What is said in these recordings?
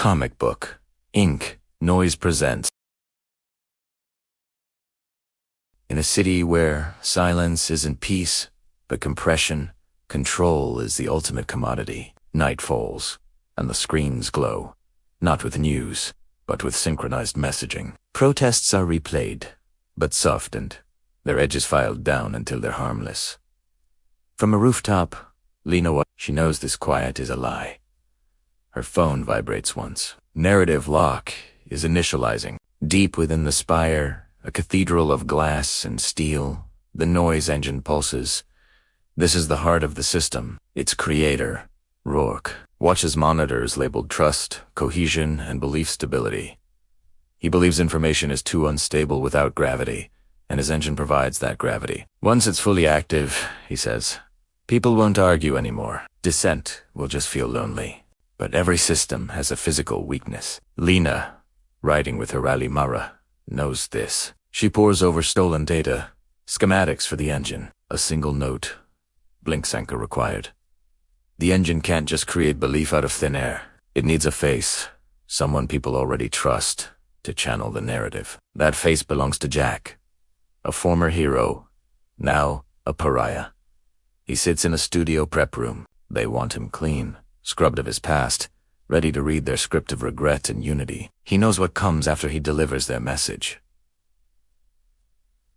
Comic book. Ink. Noise presents. In a city where silence isn't peace, but compression, control is the ultimate commodity. Night falls, and the screens glow, not with news, but with synchronized messaging. Protests are replayed, but softened, their edges filed down until they're harmless. From a rooftop, Lena, she knows this quiet is a lie. Her phone vibrates once. Narrative lock is initializing. Deep within the spire, a cathedral of glass and steel, the noise engine pulses. This is the heart of the system. Its creator, Rourke, watches monitors labeled trust, cohesion, and belief stability. He believes information is too unstable without gravity, and his engine provides that gravity. Once it's fully active, he says, people won't argue anymore. Dissent will just feel lonely. But every system has a physical weakness. Lena, riding with her rally Mara, knows this. She pores over stolen data, schematics for the engine, a single note, blink anchor required. The engine can't just create belief out of thin air. It needs a face, someone people already trust, to channel the narrative. That face belongs to Jack, a former hero, now a pariah. He sits in a studio prep room. They want him clean, scrubbed of his past, ready to read their script of regret and unity. He knows what comes after he delivers their message.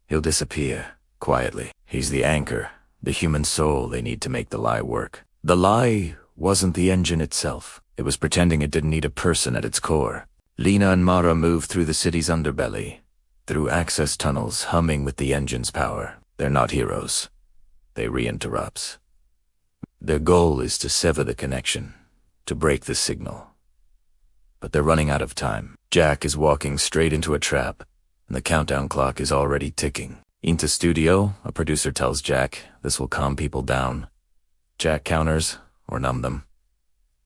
He'll disappear, quietly. He's the anchor, the human soul they need to make the lie work. The lie wasn't the engine itself. It was pretending it didn't need a person at its core. Lena and Mara move through the city's underbelly, through access tunnels humming with the engine's power. They're not heroes. They re-interrupts. Their goal is to sever the connection, to break the signal. But they're running out of time. Jack is walking straight into a trap, and the countdown clock is already ticking. Into studio, a producer tells Jack this will calm people down. Jack counters, or numb them.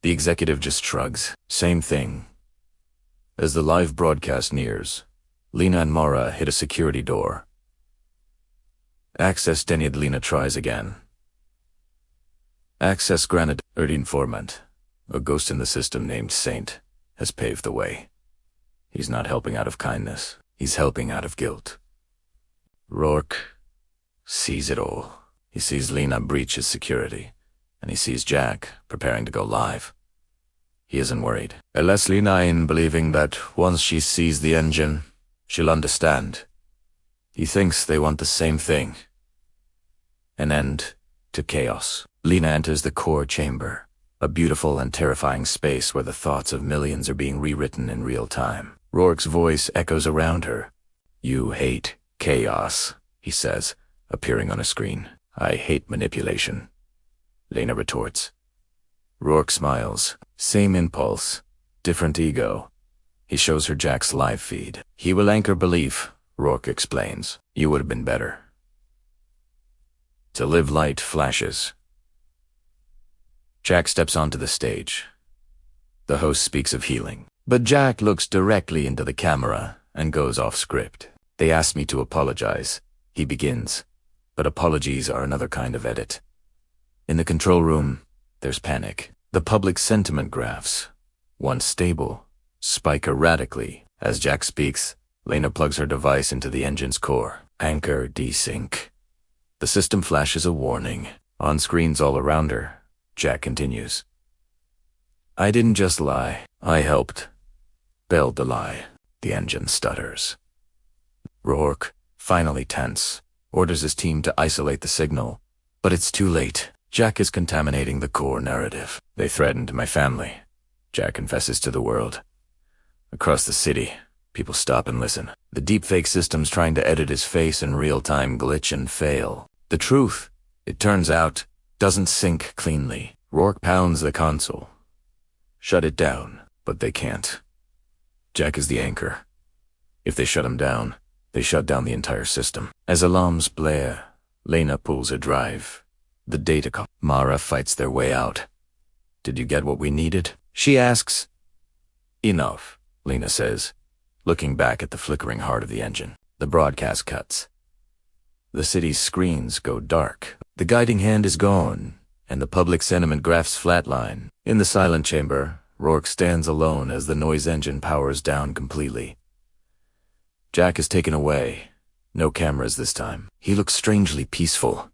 The executive just shrugs. Same thing. As the live broadcast nears, Lena and Mara hit a security door. Access denied. Lena tries again. Access granted. Informant, a ghost in the system named Saint, has paved the way. He's not helping out of kindness. He's helping out of guilt. Rourke sees it all. He sees Lena breach his security, and he sees Jack preparing to go live. He isn't worried. Unless Lena in believing that once she sees the engine, she'll understand. He thinks they want the same thing. An end to chaos. Lena enters the core chamber, a beautiful and terrifying space where the thoughts of millions are being rewritten in real time. Rourke's voice echoes around her. You hate chaos, he says, appearing on a screen. I hate manipulation. Lena retorts. Rourke smiles. Same impulse, different ego. He shows her Jack's live feed. He will anchor belief, Rourke explains. You would have been better. To live light flashes. Jack steps onto the stage. The host speaks of healing, but Jack looks directly into the camera and goes off script. They asked me to apologize, he begins, but apologies are another kind of edit. In the control room, there's panic. The public sentiment graphs, once stable, spike erratically. As Jack speaks, Lena plugs her device into the engine's core. Anchor desync. The system flashes a warning. On screens all around her, Jack continues. I didn't just lie. I helped build the lie. The engine stutters. Rourke, finally tense, orders his team to isolate the signal. But it's too late. Jack is contaminating the core narrative. They threatened my family, Jack confesses to the world. Across the city, people stop and listen. The deepfake system's trying to edit his face in real time, glitch and fail. The truth, it turns out, doesn't sync cleanly. Rourke pounds the console. Shut it down, but they can't. Jack is the anchor. If they shut him down, they shut down the entire system. As alarms blare, Lena pulls a drive. The data call. Mara fights their way out. Did you get what we needed? She asks. Enough, Lena says, looking back at the flickering heart of the engine. The broadcast cuts. The city's screens go dark. The guiding hand is gone, and the public sentiment graphs flatline. In the silent chamber, Rourke stands alone as the noise engine powers down completely. Jack is taken away. No cameras this time. He looks strangely peaceful.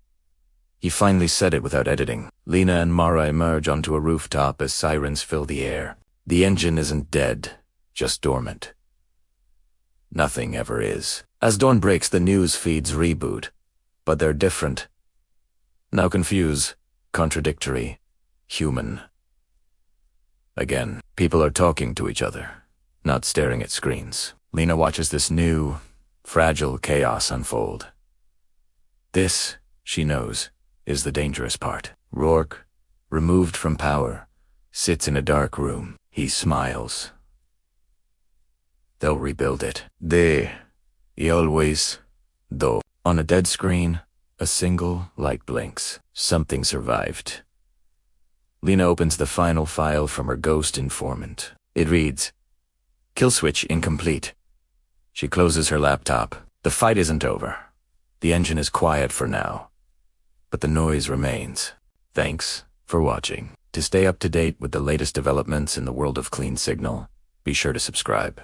He finally said it without editing. Lena and Mara emerge onto a rooftop as sirens fill the air. The engine isn't dead, just dormant. Nothing ever is. As dawn breaks, the news feeds reboot, but they're different. Now confused, contradictory, human. Again, people are talking to each other, not staring at screens. Lena watches this new, fragile chaos unfold. This, she knows, is the dangerous part. Rourke, removed from power, sits in a dark room. He smiles. They'll rebuild it. He always do. On a dead screen, a single light blinks. Something survived. Lena opens the final file from her ghost informant. It reads, "Kill switch incomplete." She closes her laptop. The fight isn't over. The engine is quiet for now, but the noise remains. Thanks for watching. To stay up to date with the latest developments in the world of Clean Signal, be sure to subscribe.